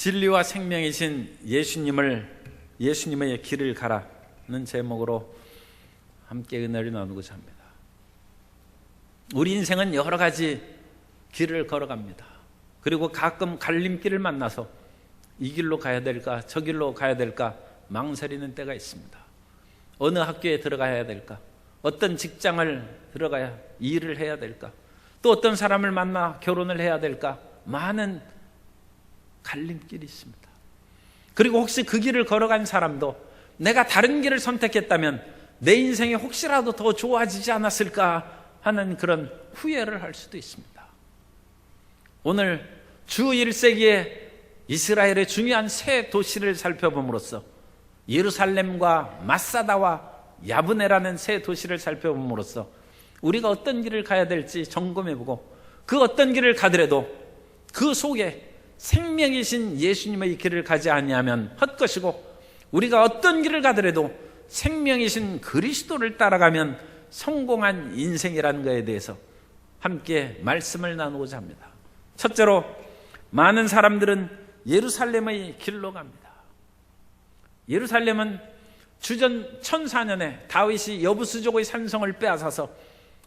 진리와 생명이신 예수님의 길을 가라는 제목으로 함께 은혜를 나누고자 합니다. 우리 인생은 여러 가지 길을 걸어갑니다. 그리고 가끔 갈림길을 만나서 이 길로 가야 될까 저 길로 가야 될까 망설이는 때가 있습니다. 어느 학교에 들어가야 될까, 어떤 직장을 들어가야 일을 해야 될까, 또 어떤 사람을 만나 결혼을 해야 될까, 많은 갈림길이 있습니다. 그리고 혹시 그 길을 걸어간 사람도 내가 다른 길을 선택했다면 내 인생이 혹시라도 더 좋아지지 않았을까 하는 그런 후회를 할 수도 있습니다. 오늘 주 1세기에 이스라엘의 중요한 세 도시를 살펴봄으로써 예루살렘과 마사다와 야브네라는 세 도시를 살펴봄으로써 우리가 어떤 길을 가야 될지 점검해보고, 그 어떤 길을 가더라도 그 속에 생명이신 예수님의 길을 가지 아니하면 헛것이고, 우리가 어떤 길을 가더라도 생명이신 그리스도를 따라가면 성공한 인생이라는 것에 대해서 함께 말씀을 나누고자 합니다. 첫째로, 많은 사람들은 예루살렘의 길로 갑니다. 예루살렘은 주전 1004년에 다윗이 여부수족의 산성을 빼앗아서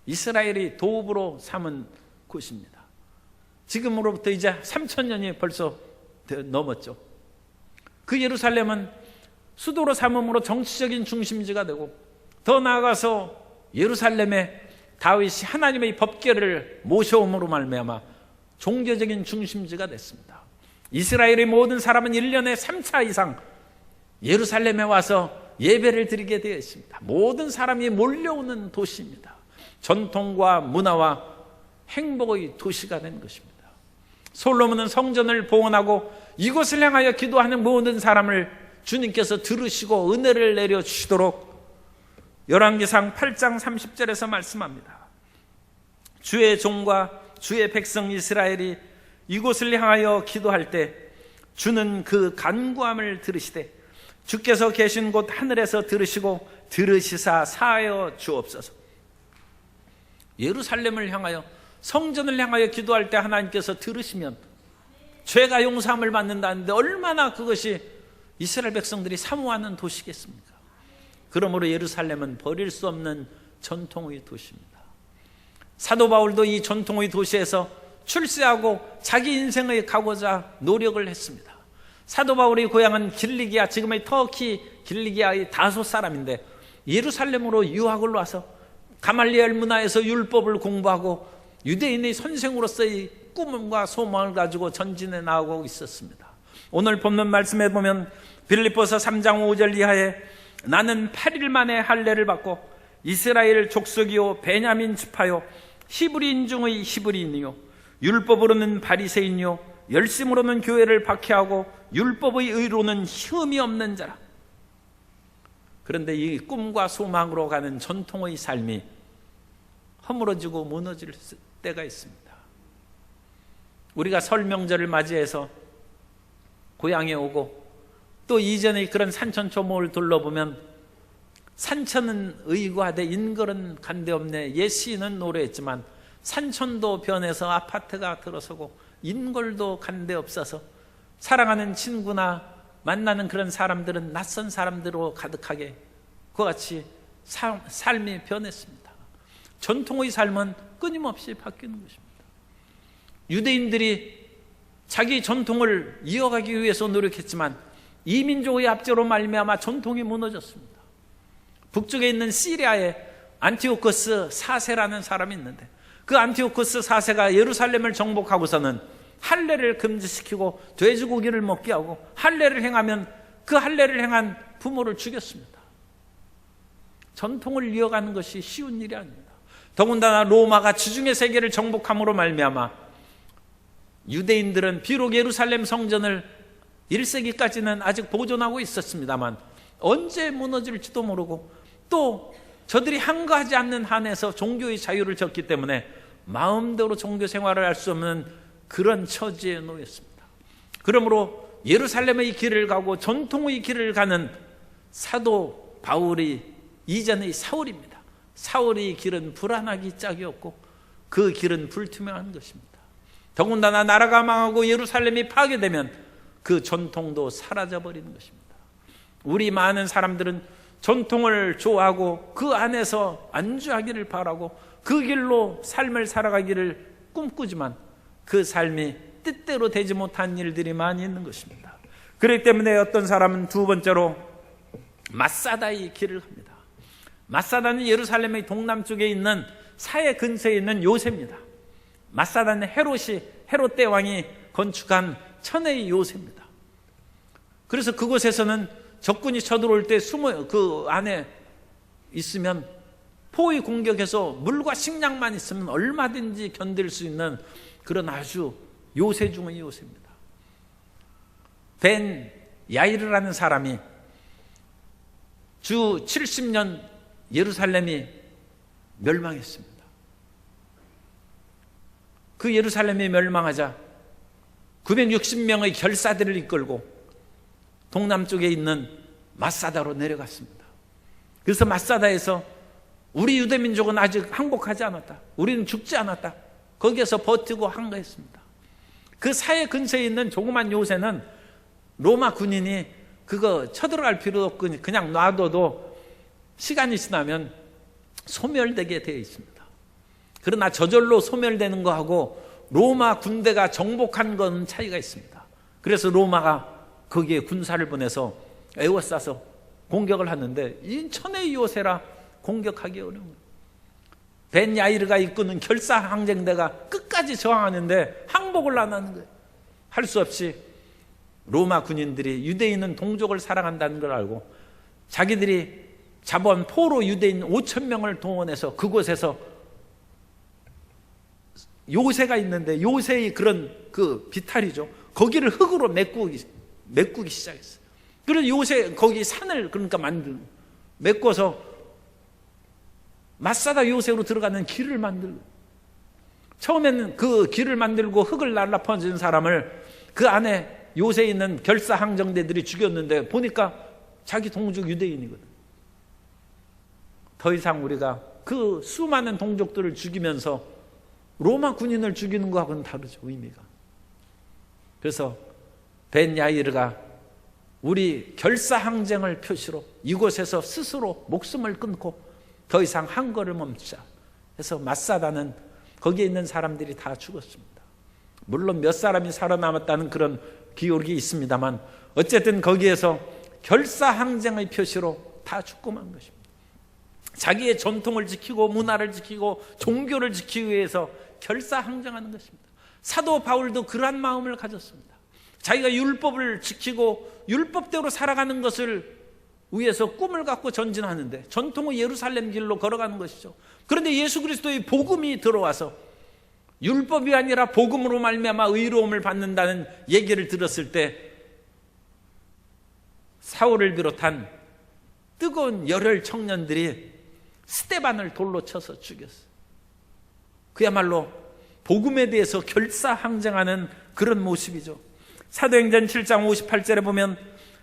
이스라엘이 도읍으로 삼은 곳입니다. 지금으로부터 이제 3000년이 벌써 넘었죠. 그 예루살렘은 수도로 삼음으로 정치적인 중심지가 되고, 더 나아가서 예루살렘에 다윗이 하나님의 법궤를 모셔옴으로 말미암아 종교적인 중심지가 됐습니다. 이스라엘의 모든 사람은 1년에 3차 이상 예루살렘에 와서 예배를 드리게 되어 있습니다. 모든 사람이 몰려오는 도시입니다. 전통과 문화와 행복의 도시가 된 것입니다. 솔로몬은 성전을 봉헌하고 이곳을 향하여 기도하는 모든 사람을 주님께서 들으시고 은혜를 내려주시도록 열왕기상 8장 30절에서 말씀합니다. 주의 종과 주의 백성 이스라엘이 이곳을 향하여 기도할 때 주는 그 간구함을 들으시되 주께서 계신 곳 하늘에서 들으시고 들으시사 사하여 주옵소서. 예루살렘을 향하여, 성전을 향하여 기도할 때 하나님께서 들으시면 죄가 용서함을 받는다는데 얼마나 그것이 이스라엘 백성들이 사모하는 도시겠습니까? 그러므로 예루살렘은 버릴 수 없는 전통의 도시입니다. 사도 바울도 이 전통의 도시에서 출세하고 자기 인생을 가고자 노력을 했습니다. 사도 바울의 고향은 길리기아, 지금의 터키 길리기아의 다소 사람인데 예루살렘으로 유학을 와서 가말리엘 문화에서 율법을 공부하고 유대인의 선생으로서의 꿈과 소망을 가지고 전진해 나가고 있었습니다. 오늘 본문 말씀에 보면 빌립보서 3장 5절 이하에 나는 8일 만에 할례를 받고 이스라엘 족속이요 베냐민 지파요 히브리인 중의 히브리인이요 율법으로는 바리새인이요 열심으로는 교회를 박해하고 율법의 의로는 흠이 없는 자라. 그런데 이 꿈과 소망으로 가는 전통의 삶이 허물어지고 무너질 때가 있습니다. 우리가 설 명절을 맞이해서 고향에 오고 또 이전의 그런 산천 초목을 둘러보면 산천은 의구하되 인걸은 간데없네 옛 시인은 노래했지만 산천도 변해서 아파트가 들어서고 인걸도 간데없어서 사랑하는 친구나 만나는 그런 사람들은 낯선 사람들로 가득하게 그와 같이 삶이 변했습니다. 전통의 삶은 끊임없이 바뀌는 것입니다. 유대인들이 자기 전통을 이어가기 위해서 노력했지만 이민족의 압제로 말미암아 전통이 무너졌습니다. 북쪽에 있는 시리아에 안티오코스 4세라는 사람이 있는데 그 안티오코스 4세가 예루살렘을 정복하고서는 할례를 금지시키고 돼지고기를 먹게 하고 할례를 행하면 그 할례를 행한 부모를 죽였습니다. 전통을 이어가는 것이 쉬운 일이 아닙니다. 더군다나 로마가 지중해 세계를 정복함으로 말미암아 유대인들은 비록 예루살렘 성전을 1세기까지는 아직 보존하고 있었습니다만 언제 무너질지도 모르고 또 저들이 항거하지 않는 한에서 종교의 자유를 줬기 때문에 마음대로 종교 생활을 할 수 없는 그런 처지에 놓였습니다. 그러므로 예루살렘의 길을 가고 전통의 길을 가는 사도 바울이 이전의 사울입니다. 사울의 길은 불안하기 짝이 없고 그 길은 불투명한 것입니다. 더군다나 나라가 망하고 예루살렘이 파괴되면 그 전통도 사라져버리는 것입니다. 우리 많은 사람들은 전통을 좋아하고 그 안에서 안주하기를 바라고 그 길로 삶을 살아가기를 꿈꾸지만 그 삶이 뜻대로 되지 못한 일들이 많이 있는 것입니다. 그렇기 때문에 어떤 사람은 두 번째로 마사다의 길을 갑니다. 마사다는 예루살렘의 동남쪽에 있는 사해 근처에 있는 요새입니다. 마사다는 헤롯 대왕이 건축한 천혜의 요새입니다. 그래서 그곳에서는 적군이 쳐들어올 때 그 안에 있으면 포위 공격해서 물과 식량만 있으면 얼마든지 견딜 수 있는 그런 아주 요새 중의 요새입니다. 벤 야이르라는 사람이 주 70년 예루살렘이 멸망했습니다. 그 예루살렘이 멸망하자 960명의 결사들을 이끌고 동남쪽에 있는 마사다로 내려갔습니다. 그래서 마사다에서 우리 유대민족은 아직 항복하지 않았다, 우리는 죽지 않았다, 거기에서 버티고 항거했습니다. 그 사해 근처에 있는 조그만 요새는 로마 군인이 그거 쳐들어갈 필요 없고 그냥 놔둬도 시간이 지나면 소멸되게 되어 있습니다. 그러나 저절로 소멸되는 거하고 로마 군대가 정복한 건 차이가 있습니다. 그래서 로마가 거기에 군사를 보내서 에워싸서 공격을 하는데 이 천혜의 요새라 공격하기 어려운 거예요. 벤 야이르가 이끄는 결사 항쟁대가 끝까지 저항하는데 항복을 안 하는 거예요. 할 수 없이 로마 군인들이 유대인은 동족을 사랑한다는 걸 알고 자기들이 잡아온 포로 유대인 5,000명을 동원해서 그곳에서 요새가 있는데 요새의 그런 그 비탈이죠. 거기를 흙으로 메꾸기 시작했어요. 그래서 요새 거기 산을 그러니까 메꿔서 마사다 요새로 들어가는 길을 만들고, 처음에는 그 길을 만들고 흙을 날라 퍼진 사람을 그 안에 요새에 있는 결사 항정대들이 죽였는데 보니까 자기 동족 유대인이거든. 더 이상 우리가 그 수많은 동족들을 죽이면서 로마 군인을 죽이는 거하고는 다르죠, 의미가. 그래서 벤 야이르가 우리 결사 항쟁을 표시로 이곳에서 스스로 목숨을 끊고 더 이상 항거를 멈추자 해서 마사다는 거기에 있는 사람들이 다 죽었습니다. 물론 몇 사람이 살아남았다는 그런 기록이 있습니다만 어쨌든 거기에서 결사 항쟁의 표시로 다 죽고 만 것입니다. 자기의 전통을 지키고 문화를 지키고 종교를 지키기 위해서 결사 항쟁하는 것입니다. 사도 바울도 그러한 마음을 가졌습니다. 자기가 율법을 지키고 율법대로 살아가는 것을 위해서 꿈을 갖고 전진하는데 전통의 예루살렘 길로 걸어가는 것이죠. 그런데 예수 그리스도의 복음이 들어와서 율법이 아니라 복음으로 말미암아 의로움을 받는다는 얘기를 들었을 때 사울을 비롯한 뜨거운 열혈 청년들이 스데반을 돌로 쳐서 죽였어요. 그야말로 복음에 대해서 결사항쟁하는 그런 모습이죠. 사도행전 7장 58절에 보면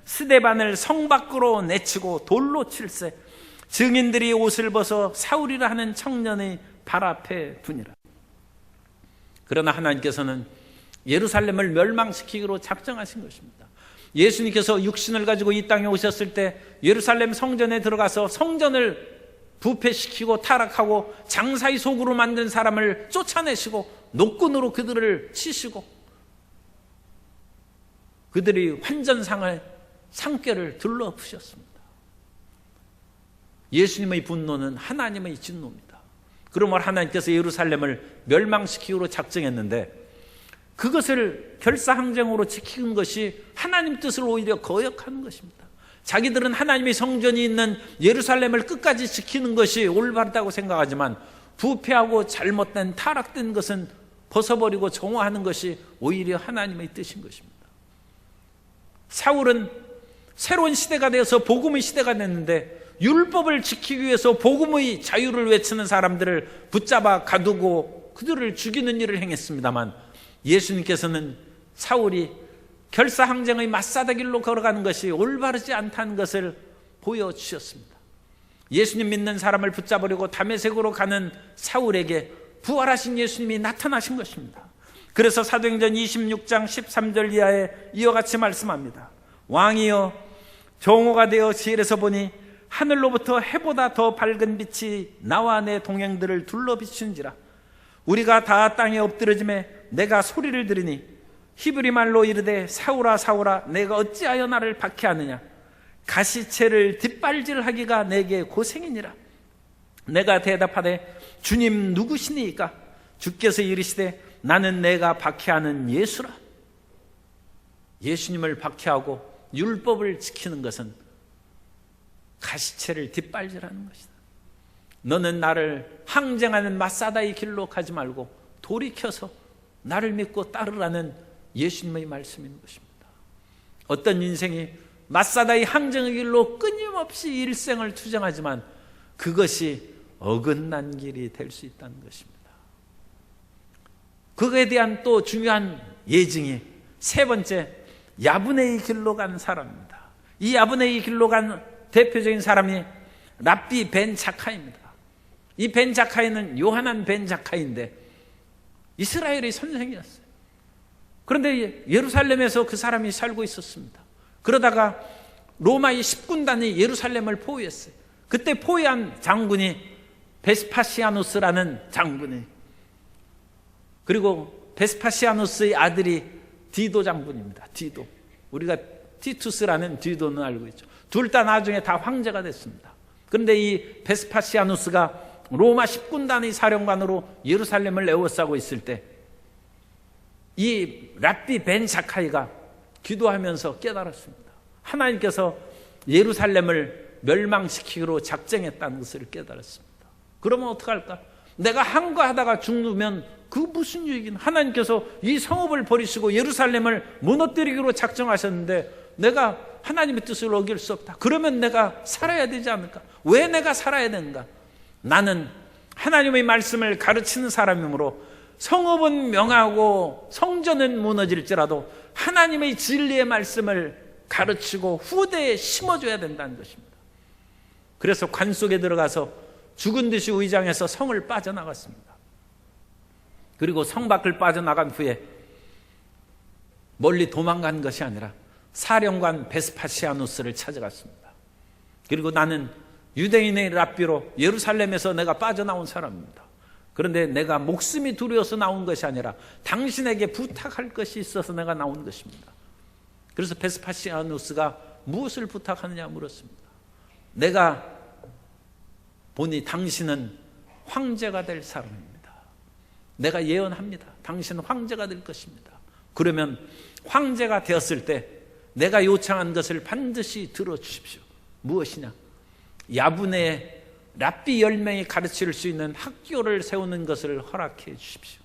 스데반을 성 밖으로 내치고 돌로 칠세 증인들이 옷을 벗어 사울이라 하는 청년의 발 앞에 두니라. 그러나 하나님께서는 예루살렘을 멸망시키기로 작정하신 것입니다. 예수님께서 육신을 가지고 이 땅에 오셨을 때 예루살렘 성전에 들어가서 성전을 부패시키고 타락하고 장사의 속으로 만든 사람을 쫓아내시고 노끈으로 그들을 치시고 그들이 환전상을 상꾀를 들러부셨습니다. 예수님의 분노는 하나님의 진노입니다. 그러므로 하나님께서 예루살렘을 멸망시키기로 작정했는데 그것을 결사항쟁으로 지키는 것이 하나님 뜻을 오히려 거역하는 것입니다. 자기들은 하나님의 성전이 있는 예루살렘을 끝까지 지키는 것이 올바르다고 생각하지만 부패하고 잘못된 타락된 것은 벗어버리고 정화하는 것이 오히려 하나님의 뜻인 것입니다. 사울은 새로운 시대가 되어서 복음의 시대가 됐는데 율법을 지키기 위해서 복음의 자유를 외치는 사람들을 붙잡아 가두고 그들을 죽이는 일을 행했습니다만 예수님께서는 사울이 결사항쟁의 마사다 길로 걸어가는 것이 올바르지 않다는 것을 보여주셨습니다. 예수님 믿는 사람을 붙잡으려고 다메섹으로 가는 사울에게 부활하신 예수님이 나타나신 것입니다. 그래서 사도행전 26장 13절 이하에 이와 같이 말씀합니다. 왕이여 정오가 되어 지혜에서 보니 하늘로부터 해보다 더 밝은 빛이 나와 내 동행들을 둘러 비추는지라. 우리가 다 땅에 엎드러짐에 내가 소리를 들으니 히브리 말로 이르되 사울아 사울아 내가 어찌하여 나를 박해하느냐. 가시채를 뒷발질하기가 내게 고생이니라. 내가 대답하되 주님 누구시니까? 주께서 이르시되 나는 내가 박해하는 예수라. 예수님을 박해하고 율법을 지키는 것은 가시채를 뒷발질하는 것이다. 너는 나를 항쟁하는 마사다의 길로 가지 말고 돌이켜서 나를 믿고 따르라는 예수님의 말씀인 것입니다. 어떤 인생이 마사다의 항쟁의 길로 끊임없이 일생을 투쟁하지만 그것이 어긋난 길이 될 수 있다는 것입니다. 그거에 대한 또 중요한 예증이 세 번째, 야브네의 길로 간 사람입니다. 이 야브네의 길로 간 대표적인 사람이 랍비 벤 자카이입니다. 이 벤 자카이는 요하난 벤 자카이인데 이스라엘의 선생이었어요. 그런데 예루살렘에서 그 사람이 살고 있었습니다. 그러다가 로마의 10군단이 예루살렘을 포위했어요. 그때 포위한 장군이 베스파시아누스라는 장군이, 그리고 베스파시아누스의 아들이 디도 장군입니다. 디도. 우리가 티투스라는 디도는 알고 있죠. 둘 다 나중에 다 황제가 됐습니다. 그런데 이 베스파시아누스가 로마 10군단의 사령관으로 예루살렘을 에워싸고 있을 때 이 랍비 벤 자카이가 기도하면서 깨달았습니다. 하나님께서 예루살렘을 멸망시키기로 작정했다는 것을 깨달았습니다. 그러면 어떡할까? 내가 항거하다가 죽으면 그 무슨 유익인? 하나님께서 이 성읍을 버리시고 예루살렘을 무너뜨리기로 작정하셨는데 내가 하나님의 뜻을 어길 수 없다. 그러면 내가 살아야 되지 않을까? 왜 내가 살아야 되는가? 나는 하나님의 말씀을 가르치는 사람이므로 성읍은 명하고 성전은 무너질지라도 하나님의 진리의 말씀을 가르치고 후대에 심어줘야 된다는 것입니다. 그래서 관 속에 들어가서 죽은 듯이 의장해서 성을 빠져나갔습니다. 그리고 성 밖을 빠져나간 후에 멀리 도망간 것이 아니라 사령관 베스파시아누스를 찾아갔습니다. 그리고 나는 유대인의 랍비로 예루살렘에서 내가 빠져나온 사람입니다. 그런데 내가 목숨이 두려워서 나온 것이 아니라 당신에게 부탁할 것이 있어서 내가 나온 것입니다. 그래서 베스파시아누스가 무엇을 부탁하느냐 물었습니다. 내가 보니 당신은 황제가 될 사람입니다. 내가 예언합니다. 당신은 황제가 될 것입니다. 그러면 황제가 되었을 때 내가 요청한 것을 반드시 들어주십시오. 무엇이냐? 야브네의 랍비 10명이 가르칠 수 있는 학교를 세우는 것을 허락해 주십시오.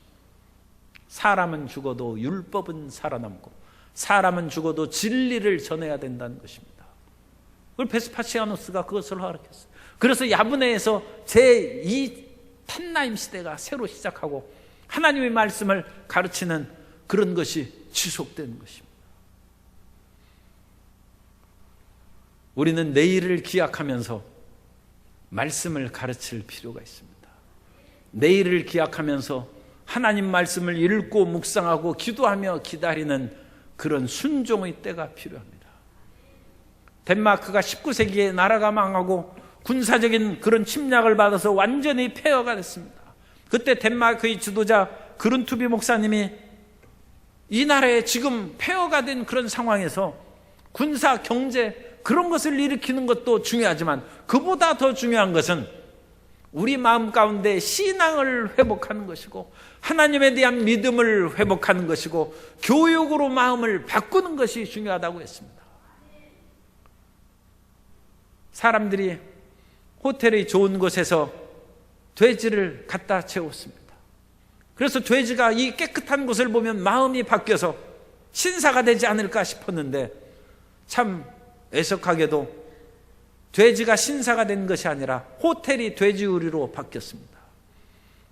사람은 죽어도 율법은 살아남고 사람은 죽어도 진리를 전해야 된다는 것입니다. 그걸 베스파시아누스가 그것을 허락했어요. 그래서 야브네에서 제2 탄나임 시대가 새로 시작하고 하나님의 말씀을 가르치는 그런 것이 지속되는 것입니다. 우리는 내일을 기약하면서 말씀을 가르칠 필요가 있습니다. 내일을 기약하면서 하나님 말씀을 읽고 묵상하고 기도하며 기다리는 그런 순종의 때가 필요합니다. 덴마크가 19세기에 나라가 망하고 군사적인 그런 침략을 받아서 완전히 폐허가 됐습니다. 그때 덴마크의 지도자 그룬투비 목사님이 이 나라에 지금 폐허가 된 그런 상황에서 군사, 경제 그런 것을 일으키는 것도 중요하지만 그보다 더 중요한 것은 우리 마음 가운데 신앙을 회복하는 것이고 하나님에 대한 믿음을 회복하는 것이고 교육으로 마음을 바꾸는 것이 중요하다고 했습니다. 사람들이 호텔의 좋은 곳에서 돼지를 갖다 채웠습니다. 그래서 돼지가 이 깨끗한 곳을 보면 마음이 바뀌어서 신사가 되지 않을까 싶었는데 참 애석하게도 돼지가 신사가 된 것이 아니라 호텔이 돼지우리로 바뀌었습니다.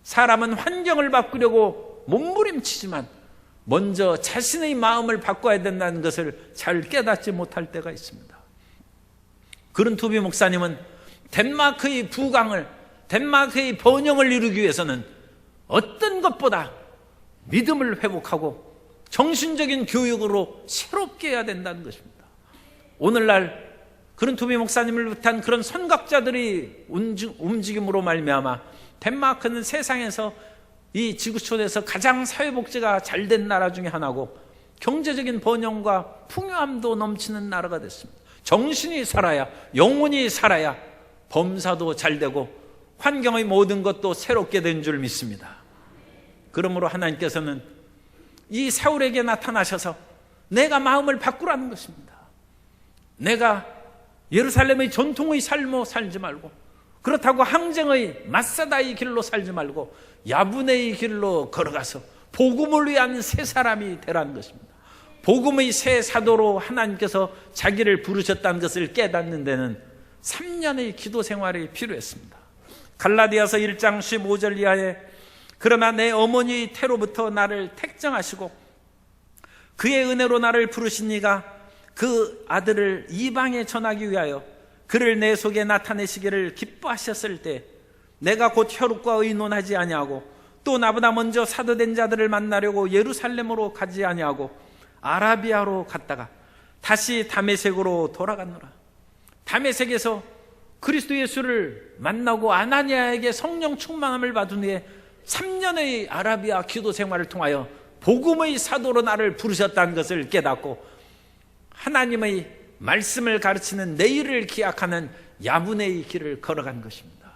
사람은 환경을 바꾸려고 몸부림치지만 먼저 자신의 마음을 바꿔야 된다는 것을 잘 깨닫지 못할 때가 있습니다. 그룬투비 목사님은 덴마크의 부강을, 덴마크의 번영을 이루기 위해서는 어떤 것보다 믿음을 회복하고 정신적인 교육으로 새롭게 해야 된다는 것입니다. 오늘날 그런 두비 목사님을 비롯한 그런 선각자들이 움직임으로 말미암아 덴마크는 세상에서 이 지구촌에서 가장 사회복지가 잘된 나라 중에 하나고 경제적인 번영과 풍요함도 넘치는 나라가 됐습니다. 정신이 살아야, 영혼이 살아야 범사도 잘되고 환경의 모든 것도 새롭게 된 줄 믿습니다. 그러므로 하나님께서는 이 사울에게 나타나셔서 내가 마음을 바꾸라는 것입니다. 내가 예루살렘의 전통의 삶으로 살지 말고, 그렇다고 항쟁의 마사다의 길로 살지 말고 야분의 길로 걸어가서 복음을 위한 새 사람이 되라는 것입니다. 복음의 새 사도로 하나님께서 자기를 부르셨다는 것을 깨닫는 데는 3년의 기도 생활이 필요했습니다. 갈라디아서 1장 15절 이하에 그러나 내 어머니 태로부터 나를 택정하시고 그의 은혜로 나를 부르신 이가 그 아들을 이방에 전하기 위하여 그를 내 속에 나타내시기를 기뻐하셨을 때 내가 곧 혈육과 의논하지 아니하고 또 나보다 먼저 사도된 자들을 만나려고 예루살렘으로 가지 아니하고 아라비아로 갔다가 다시 다메섹으로 돌아갔노라. 다메섹에서 그리스도 예수를 만나고 아나니아에게 성령 충만함을 받은 후에 3년의 아라비아 기도 생활을 통하여 복음의 사도로 나를 부르셨다는 것을 깨닫고 하나님의 말씀을 가르치는 내일을 기약하는 야분의 길을 걸어간 것입니다.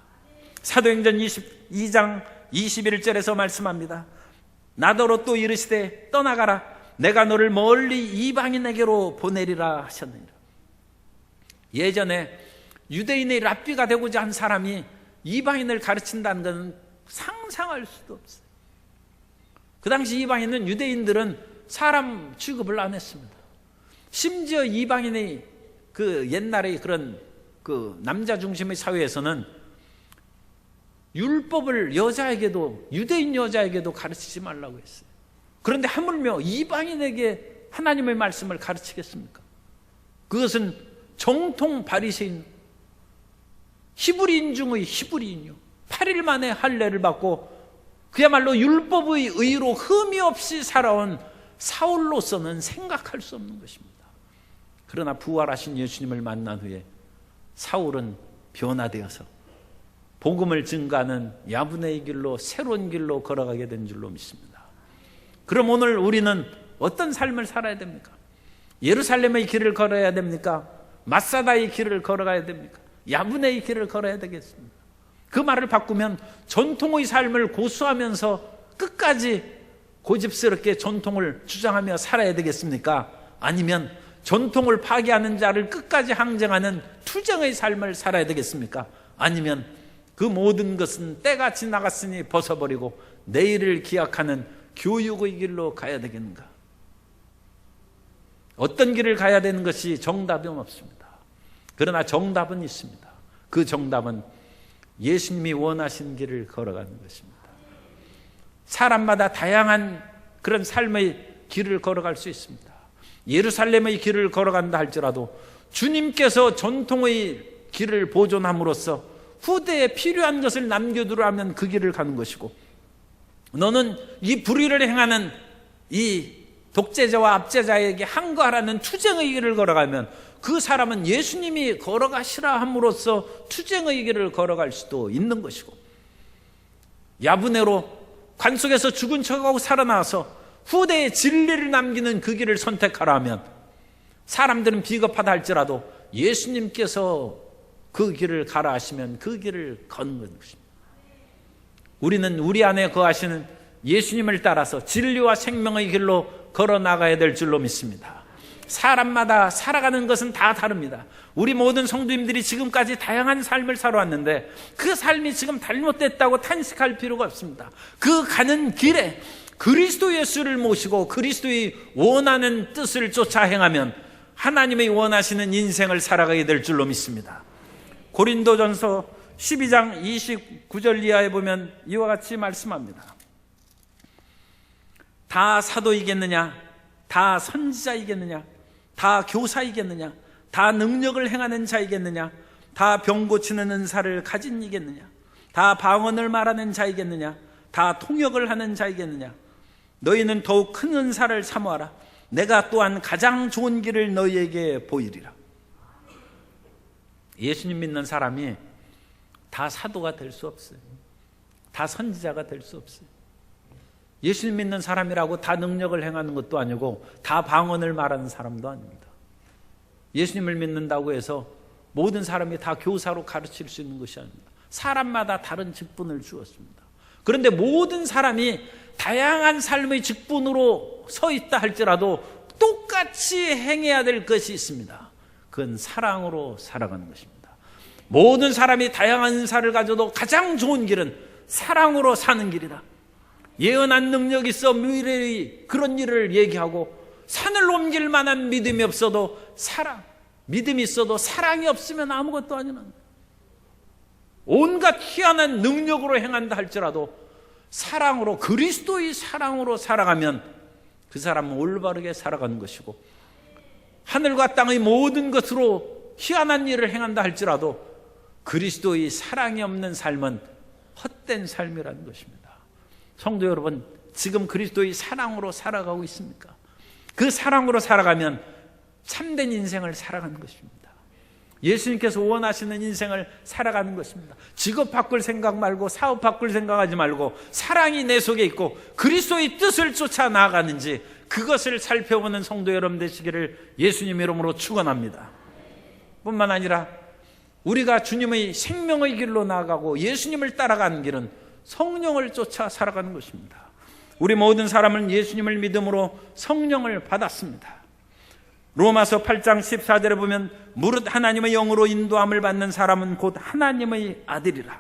사도행전 22장 21절에서 말씀합니다. 나더러 또 이르시되 떠나가라 내가 너를 멀리 이방인에게로 보내리라 하셨느니라. 예전에 유대인의 랍비가 되고자 한 사람이 이방인을 가르친다는 것은 상상할 수도 없어요. 그 당시 이방인은, 유대인들은 사람 취급을 안 했습니다. 심지어 이방인의 그 옛날의 그런 그 남자 중심의 사회에서는 율법을 여자에게도, 유대인 여자에게도 가르치지 말라고 했어요. 그런데 하물며 이방인에게 하나님의 말씀을 가르치겠습니까? 그것은 정통 바리새인, 히브리인 중의 히브리인이요, 8일 만에 할례를 받고 그야말로 율법의 의로 흠이 없이 살아온 사울로서는 생각할 수 없는 것입니다. 그러나 부활하신 예수님을 만난 후에 사울은 변화되어서 복음을 증가하는 야분의 길로, 새로운 길로 걸어가게 된 줄로 믿습니다. 그럼 오늘 우리는 어떤 삶을 살아야 됩니까? 예루살렘의 길을 걸어야 됩니까? 마사다의 길을 걸어가야 됩니까? 야분의 길을 걸어야 되겠습니다. 그 말을 바꾸면 전통의 삶을 고수하면서 끝까지 고집스럽게 전통을 주장하며 살아야 되겠습니까? 아니면 전통을 파괴하는 자를 끝까지 항쟁하는 투쟁의 삶을 살아야 되겠습니까? 아니면 그 모든 것은 때가 지나갔으니 벗어버리고 내일을 기약하는 교육의 길로 가야 되겠는가? 어떤 길을 가야 되는 것이 정답은 없습니다. 그러나 정답은 있습니다. 그 정답은 예수님이 원하신 길을 걸어가는 것입니다. 사람마다 다양한 그런 삶의 길을 걸어갈 수 있습니다. 예루살렘의 길을 걸어간다 할지라도 주님께서 전통의 길을 보존함으로써 후대에 필요한 것을 남겨두라면 그 길을 가는 것이고, 너는 이 불의를 행하는 이 독재자와 압제자에게 항거하라는 투쟁의 길을 걸어가면 그 사람은 예수님이 걸어가시라 함으로써 투쟁의 길을 걸어갈 수도 있는 것이고, 야분회로 관 속에서 죽은 척하고 살아나와서 후대에 진리를 남기는 그 길을 선택하라 하면 사람들은 비겁하다 할지라도 예수님께서 그 길을 가라 하시면 그 길을 걷는 것입니다. 우리는 우리 안에 거하시는 예수님을 따라서 진리와 생명의 길로 걸어 나가야 될 줄로 믿습니다. 사람마다 살아가는 것은 다 다릅니다. 우리 모든 성도님들이 지금까지 다양한 삶을 살아왔는데 그 삶이 지금 잘못됐다고 탄식할 필요가 없습니다. 그 가는 길에 그리스도 예수를 모시고 그리스도의 원하는 뜻을 쫓아 행하면 하나님의 원하시는 인생을 살아가게 될 줄로 믿습니다. 고린도전서 12장 29절 이하에 보면 이와 같이 말씀합니다. 다 사도이겠느냐? 다 선지자이겠느냐? 다 교사이겠느냐? 다 능력을 행하는 자이겠느냐? 다 병 고치는 은사를 가진 이겠느냐? 다 방언을 말하는 자이겠느냐? 다 통역을 하는 자이겠느냐? 너희는 더욱 큰 은사를 사모하라. 내가 또한 가장 좋은 길을 너희에게 보이리라. 예수님 믿는 사람이 다 사도가 될 수 없어요. 다 선지자가 될 수 없어요. 예수님 믿는 사람이라고 다 능력을 행하는 것도 아니고 다 방언을 말하는 사람도 아닙니다. 예수님을 믿는다고 해서 모든 사람이 다 교사로 가르칠 수 있는 것이 아닙니다. 사람마다 다른 직분을 주었습니다. 그런데 모든 사람이 다양한 삶의 직분으로 서 있다 할지라도 똑같이 행해야 될 것이 있습니다. 그건 사랑으로 살아가는 것입니다. 모든 사람이 다양한 은사를 가져도 가장 좋은 길은 사랑으로 사는 길이다. 예언한 능력이 있어 미래의 그런 일을 얘기하고 산을 옮길 만한 믿음이 없어도 믿음이 있어도 사랑이 없으면 아무것도 아니라 온갖 희한한 능력으로 행한다 할지라도 사랑으로, 그리스도의 사랑으로 살아가면 그 사람은 올바르게 살아가는 것이고, 하늘과 땅의 모든 것으로 희한한 일을 행한다 할지라도 그리스도의 사랑이 없는 삶은 헛된 삶이라는 것입니다. 성도 여러분, 지금 그리스도의 사랑으로 살아가고 있습니까? 그 사랑으로 살아가면 참된 인생을 살아가는 것입니다. 예수님께서 원하시는 인생을 살아가는 것입니다. 직업 바꿀 생각 말고 사업 바꿀 생각하지 말고 사랑이 내 속에 있고 그리스도의 뜻을 쫓아 나아가는지 그것을 살펴보는 성도 여러분 되시기를 예수님 이름으로 축원합니다. 뿐만 아니라 우리가 주님의 생명의 길로 나아가고 예수님을 따라가는 길은 성령을 쫓아 살아가는 것입니다. 우리 모든 사람은 예수님을 믿음으로 성령을 받았습니다. 로마서 8장 14절에 보면 무릇 하나님의 영으로 인도함을 받는 사람은 곧 하나님의 아들이라.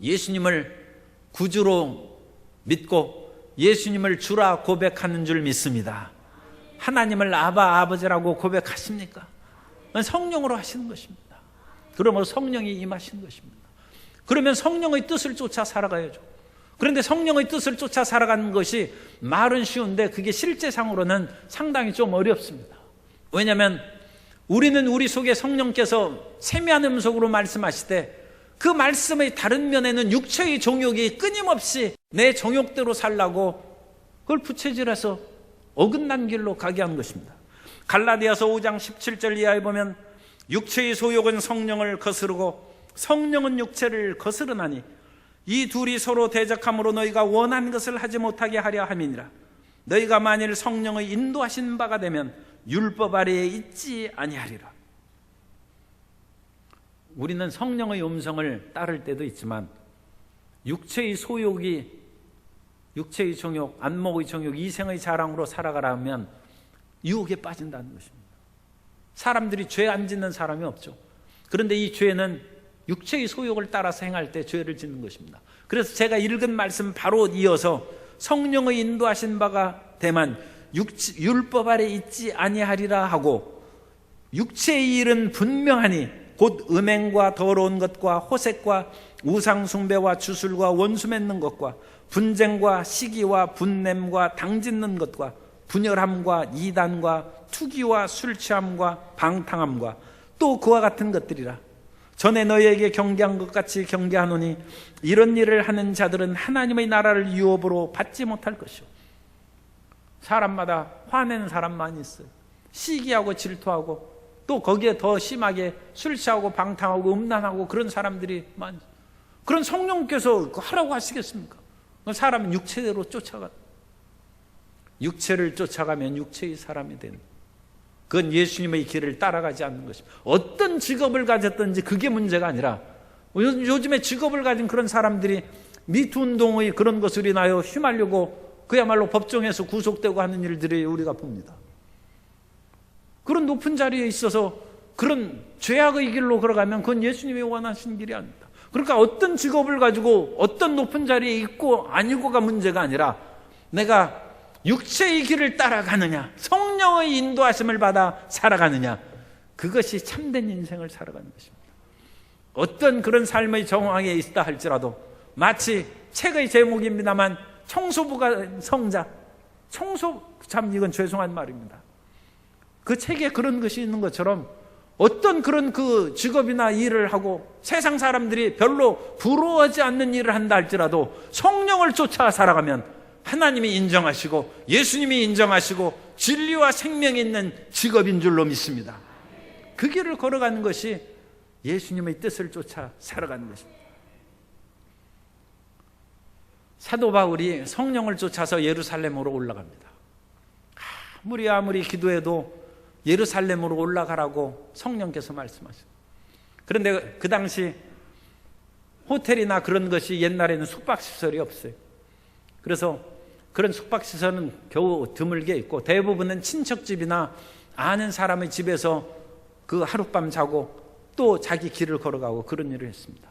예수님을 구주로 믿고 예수님을 주라 고백하는 줄 믿습니다. 하나님을 아버지라고 고백하십니까? 성령으로 하시는 것입니다. 그러므로 성령이 임하시는 것입니다. 그러면 성령의 뜻을 쫓아 살아가야죠. 그런데 성령의 뜻을 쫓아 살아가는 것이 말은 쉬운데 그게 실제상으로는 상당히 좀 어렵습니다. 왜냐하면 우리는 우리 속에 성령께서 세미한 음성으로 말씀하실 때 그 말씀의 다른 면에는 육체의 정욕이 끊임없이 내 정욕대로 살라고 그걸 부채질해서 어긋난 길로 가게 한 것입니다. 갈라디아서 5장 17절 이하에 보면 육체의 소욕은 성령을 거스르고 성령은 육체를 거스르나니 이 둘이 서로 대적함으로 너희가 원한 것을 하지 못하게 하려 함이니라. 너희가 만일 성령의 인도하신 바가 되면 율법 아래에 있지 아니하리라. 우리는 성령의 음성을 따를 때도 있지만 육체의 소욕이, 육체의 정욕, 안목의 정욕, 이생의 자랑으로 살아가라면 유혹에 빠진다는 것입니다. 사람들이 죄 안 짓는 사람이 없죠. 그런데 이 죄는 육체의 소욕을 따라서 행할 때 죄를 짓는 것입니다. 그래서 제가 읽은 말씀 바로 이어서 성령의 인도하신 바가 되면 율법 아래 있지 아니하리라 하고, 육체의 일은 분명하니 곧 음행과 더러운 것과 호색과 우상 숭배와 주술과 원수 맺는 것과 분쟁과 시기와 분냄과 당짓는 것과 분열함과 이단과 투기와 술 취함과 방탕함과 또 그와 같은 것들이라. 전에 너희에게 경계한 것 같이 경계하노니 이런 일을 하는 자들은 하나님의 나라를 유업으로 받지 못할 것이요. 사람마다 화내는 사람 많이 있어요. 시기하고 질투하고 또 거기에 더 심하게 술 취하고 방탕하고 음란하고 그런 사람들이 많이. 그런 성령께서 하라고 하시겠습니까? 사람은 육체대로 쫓아가. 육체를 쫓아가면 육체의 사람이 되는. 그건 예수님의 길을 따라가지 않는 것입니다. 어떤 직업을 가졌든지 그게 문제가 아니라, 요즘에 직업을 가진 그런 사람들이 미투 운동의 그런 것을 인하여 휘말리고 그야말로 법정에서 구속되고 하는 일들이 우리가 봅니다. 그런 높은 자리에 있어서 그런 죄악의 길로 걸어가면 그건 예수님이 원하시는 길이 아닙니다. 그러니까 어떤 직업을 가지고 어떤 높은 자리에 있고 아니고가 문제가 아니라 내가 육체의 길을 따라가느냐, 성령의 인도하심을 받아 살아가느냐, 그것이 참된 인생을 살아가는 것입니다. 어떤 그런 삶의 정황에 있다 할지라도, 마치 책의 제목입니다만 청소부가 성자, 참 이건 죄송한 말입니다. 그 책에 그런 것이 있는 것처럼 어떤 그런 그 직업이나 일을 하고 세상 사람들이 별로 부러워하지 않는 일을 한다 할지라도 성령을 쫓아 살아가면 하나님이 인정하시고 예수님이 인정하시고 진리와 생명이 있는 직업인 줄로 믿습니다. 그 길을 걸어가는 것이 예수님의 뜻을 쫓아 살아가는 것입니다. 사도 바울이 성령을 쫓아서 예루살렘으로 올라갑니다. 아무리 기도해도 예루살렘으로 올라가라고 성령께서 말씀하셨어요. 그런데 그 당시 호텔이나 그런 것이 옛날에는 숙박시설이 없어요. 그래서 그런 숙박시설은 겨우 드물게 있고 대부분은 친척집이나 아는 사람의 집에서 그 하룻밤 자고 또 자기 길을 걸어가고 그런 일을 했습니다.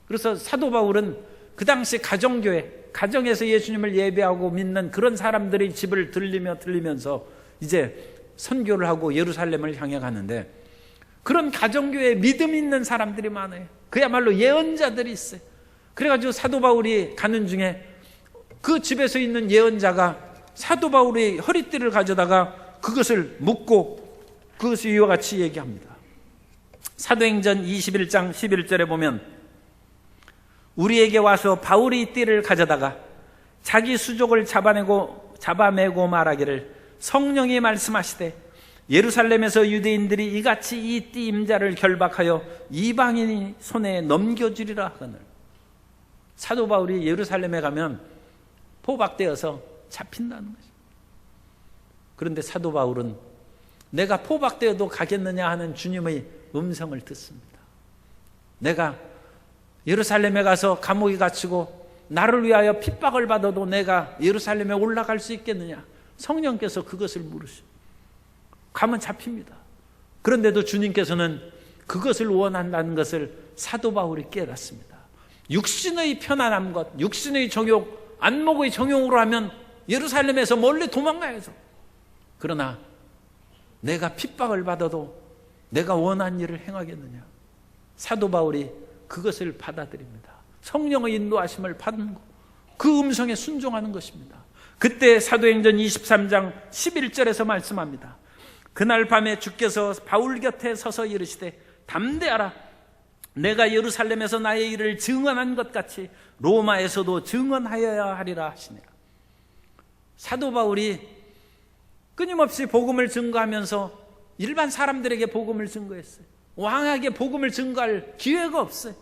그래서 사도 바울은 그 당시 가정교회, 가정에서 예수님을 예배하고 믿는 그런 사람들의 집을 들리면서 이제 선교를 하고 예루살렘을 향해 가는데 그런 가정교회에 믿음 있는 사람들이 많아요. 그야말로 예언자들이 있어요. 그래가지고 사도 바울이 가는 중에 그 집에서 있는 예언자가 사도 바울의 허리띠를 가져다가 그것을 묶고 그것을 이와 같이 얘기합니다. 사도행전 21장 11절에 보면 우리에게 와서 바울이 띠를 가져다가 자기 수족을 잡아매고 말하기를 성령이 말씀하시되 예루살렘에서 유대인들이 이같이 이 띠 임자를 결박하여 이방인이 손에 넘겨주리라 하거늘. 사도 바울이 예루살렘에 가면 포박되어서 잡힌다는 거죠. 그런데 사도 바울은 내가 포박되어도 가겠느냐 하는 주님의 음성을 듣습니다. 내가 예루살렘에 가서 감옥에 갇히고 나를 위하여 핍박을 받아도 내가 예루살렘에 올라갈 수 있겠느냐. 성령께서 그것을 물으시고 가면 잡힙니다. 그런데도 주님께서는 그것을 원한다는 것을 사도 바울이 깨닫습니다. 육신의 편안한 것, 육신의 정욕, 안목의 정욕으로 하면 예루살렘에서 멀리 도망가야죠. 그러나 내가 핍박을 받아도 내가 원한 일을 행하겠느냐. 사도 바울이 그것을 받아들입니다. 성령의 인도하심을 받는 것, 그 음성에 순종하는 것입니다. 그때 사도행전 23장 11절에서 말씀합니다. 그날 밤에 주께서 바울 곁에 서서 이르시되 담대하라. 내가 예루살렘에서 나의 일을 증언한 것 같이 로마에서도 증언하여야 하리라 하시니라. 사도 바울이 끊임없이 복음을 증거하면서 일반 사람들에게 복음을 증거했어요. 왕에게 복음을 증거할 기회가 없어요.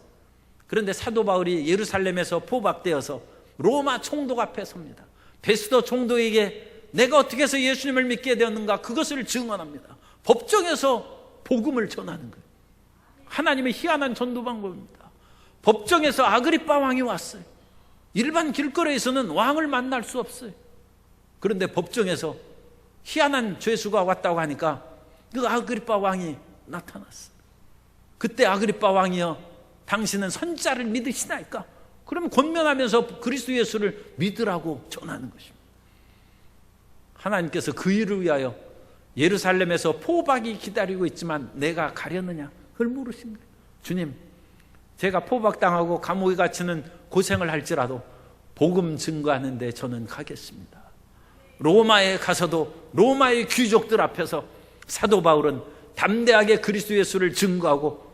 그런데 사도 바울이 예루살렘에서 포박되어서 로마 총독 앞에 섭니다. 베스도 총독에게 내가 어떻게 해서 예수님을 믿게 되었는가 그것을 증언합니다. 법정에서 복음을 전하는 거예요. 하나님의 희한한 전도 방법입니다. 법정에서 아그리빠 왕이 왔어요. 일반 길거리에서는 왕을 만날 수 없어요. 그런데 법정에서 희한한 죄수가 왔다고 하니까 그 아그리빠 왕이 나타났어요. 그때 아그리빠 왕이여 당신은 선자를 믿으시나이까? 그러면 권면하면서 그리스도 예수를 믿으라고 전하는 것입니다. 하나님께서 그 일을 위하여 예루살렘에서 포박이 기다리고 있지만 내가 가려느냐 그걸 물으신 거예요. 주님, 제가 포박당하고 감옥에 갇히는 고생을 할지라도 복음 증거하는데 저는 가겠습니다. 로마에 가서도 로마의 귀족들 앞에서 사도 바울은 담대하게 그리스도 예수를 증거하고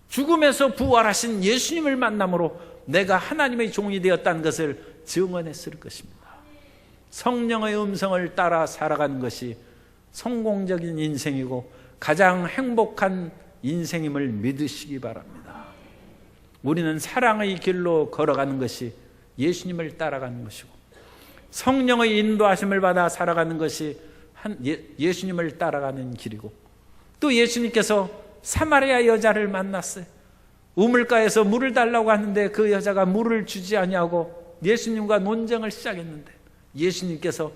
죽음에서 부활하신 예수님을 만남으로 내가 하나님의 종이 되었다는 것을 증언했을 것입니다. 성령의 음성을 따라 살아가는 것이 성공적인 인생이고 가장 행복한 인생임을 믿으시기 바랍니다. 우리는 사랑의 길로 걸어가는 것이 예수님을 따라가는 것이고 성령의 인도하심을 받아 살아가는 것이 예수님을 따라가는 길이고 또 예수님께서 사마리아 여자를 만났어요. 우물가에서 물을 달라고 하는데 그 여자가 물을 주지 아니하고 예수님과 논쟁을 시작했는데 예수님께서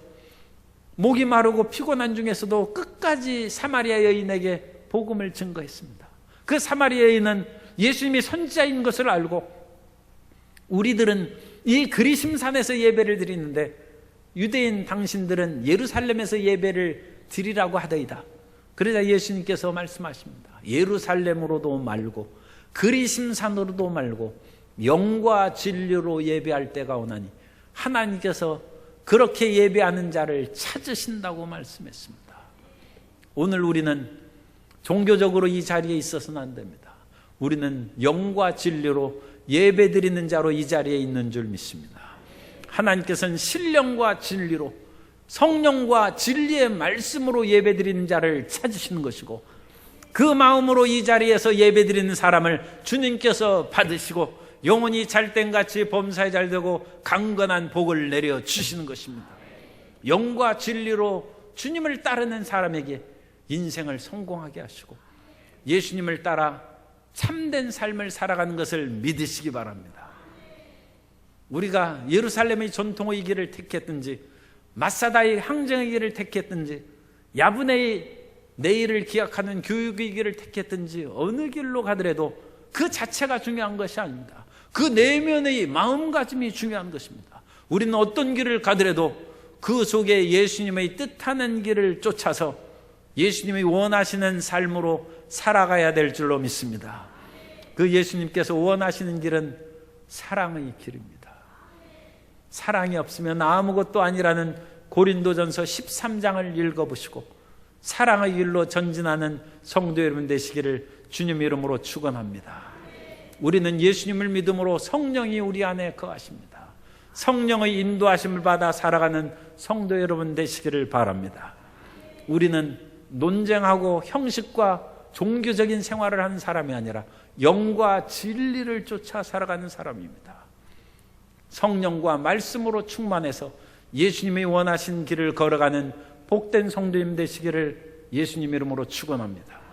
목이 마르고 피곤한 중에서도 끝까지 사마리아 여인에게 복음을 증거했습니다. 그 사마리아 여인은 예수님이 선지자인 것을 알고 우리들은 이 그리심산에서 예배를 드리는데 유대인 당신들은 예루살렘에서 예배를 드리라고 하더이다. 그러자 예수님께서 말씀하십니다. 예루살렘으로도 말고 그리심산으로도 말고 영과 진리로 예배할 때가 오나니 하나님께서 그렇게 예배하는 자를 찾으신다고 말씀했습니다. 오늘 우리는 종교적으로 이 자리에 있어서는 안 됩니다. 우리는 영과 진리로 예배 드리는 자로 이 자리에 있는 줄 믿습니다. 하나님께서는 신령과 진리로, 성령과 진리의 말씀으로 예배드리는 자를 찾으시는 것이고, 그 마음으로 이 자리에서 예배드리는 사람을 주님께서 받으시고 영혼이 잘된같이 범사에 잘되고 강건한 복을 내려주시는 것입니다. 영과 진리로 주님을 따르는 사람에게 인생을 성공하게 하시고 예수님을 따라 참된 삶을 살아가는 것을 믿으시기 바랍니다. 우리가 예루살렘의 전통의 길을 택했든지 마사다의 항쟁의 길을 택했든지 야브네의 내일을 기약하는 교육의 길을 택했든지 어느 길로 가더라도 그 자체가 중요한 것이 아닙니다. 그 내면의 마음가짐이 중요한 것입니다. 우리는 어떤 길을 가더라도 그 속에 예수님의 뜻하는 길을 쫓아서 예수님이 원하시는 삶으로 살아가야 될 줄로 믿습니다. 그 예수님께서 원하시는 길은 사랑의 길입니다. 사랑이 없으면 아무것도 아니라는 고린도전서 13장을 읽어보시고 사랑의 길로 전진하는 성도 여러분 되시기를 주님 이름으로 축원합니다. 우리는 예수님을 믿음으로 성령이 우리 안에 거하십니다. 성령의 인도하심을 받아 살아가는 성도 여러분 되시기를 바랍니다. 우리는 논쟁하고 형식과 종교적인 생활을 하는 사람이 아니라 영과 진리를 쫓아 살아가는 사람입니다. 성령과 말씀으로 충만해서 예수님이 원하신 길을 걸어가는 복된 성도님 되시기를 예수님 이름으로 축원합니다.